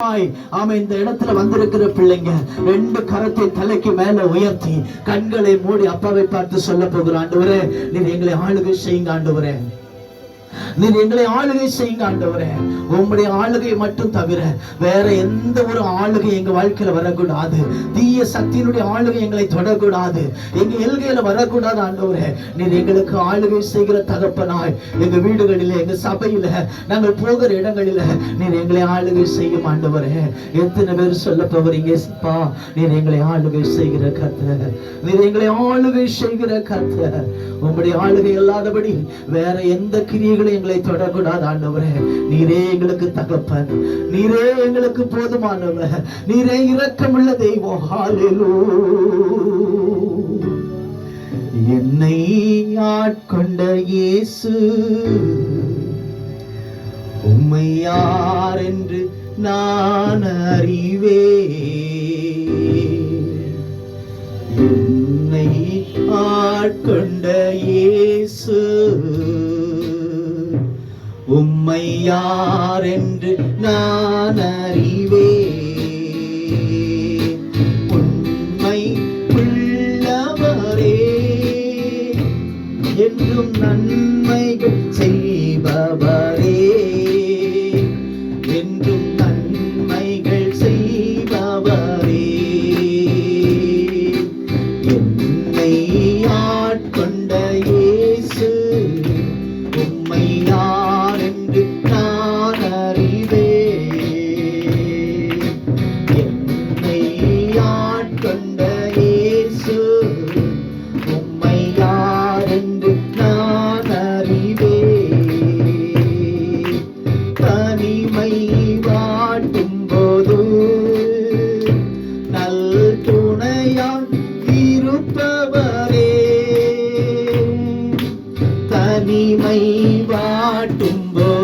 ஆமா, இந்த இடத்துல வந்திருக்கிற பிள்ளைங்க 2 கரத்தை தலைக்கு மேல உயர்த்தி கண்களை மூடி அப்பாவை பார்த்து சொல்ல போகிற, ஆண்டவரே நீர் எங்களை ஆளுகை செய்யுங்க, ஆண்டவரே நீர் எங்களை ஆளுகை செய்யுங்க, ஆண்டவரே உம்முடைய ஆளுகை மட்டும் தவிர வேற எந்த ஒரு ஆளுகை எங்க வாழ்க்கையில வரக்கூடாது. தீய சக்தியினுடைய ஆளுகை எங்களை தொடக்கூடாது, எங்க எல்கையில வரக்கூடாது. ஆண்டவரே நீர் எங்களுக்கு ஆளுகை செய்கிற தகப்பனாய் எங்க வீடுகளில, எங்க சபையில, நாங்கள் போகிற இடங்களில நீர் எங்களை ஆளுகை செய்யும். ஆண்டவரே எத்தனை பேர் சொல்ல போகிறீங்க, நீர் எங்களை ஆளுகை செய்கிற கர்த்தர், நீர் எங்களை ஆளுகை செய்கிற கர்த்தர். உம்முடைய ஆளுகை இல்லாதபடி வேற எந்த கிரியைகளும் எங்களை தொடக்கூடாது. ஆண்டவரே நீரே எங்களுக்கு தகப்பன், நீரே எங்களுக்கு போதுமானவர், நீரே இரக்கமுள்ள தெய்வம். ஹல்லேலூயா. என்னை ஆட்கொண்ட இயேசு உம்மை யார் என்று நான் அறிவேன். என்னை ஆட்கொண்ட இயேசு உம்மை யார் என்று நான் அறிவேன். உண்மை உள்ளவரே, என்றும் நன்மைகள் செய்பவரே, என்றும் நன்மைகள் செய்பவரே. என்னை ஆட்கொண்ட இயேசு உம்மை யார் என்று நான் அறிவேன். என்னை ஆட்கொண்ட இயேசு உம்மை யார் என்று நான் அறிவேன். தனிமை வாட்டும் போது நல் துணையாய் இருப்பவரே, தனிமை வாட்டும் போது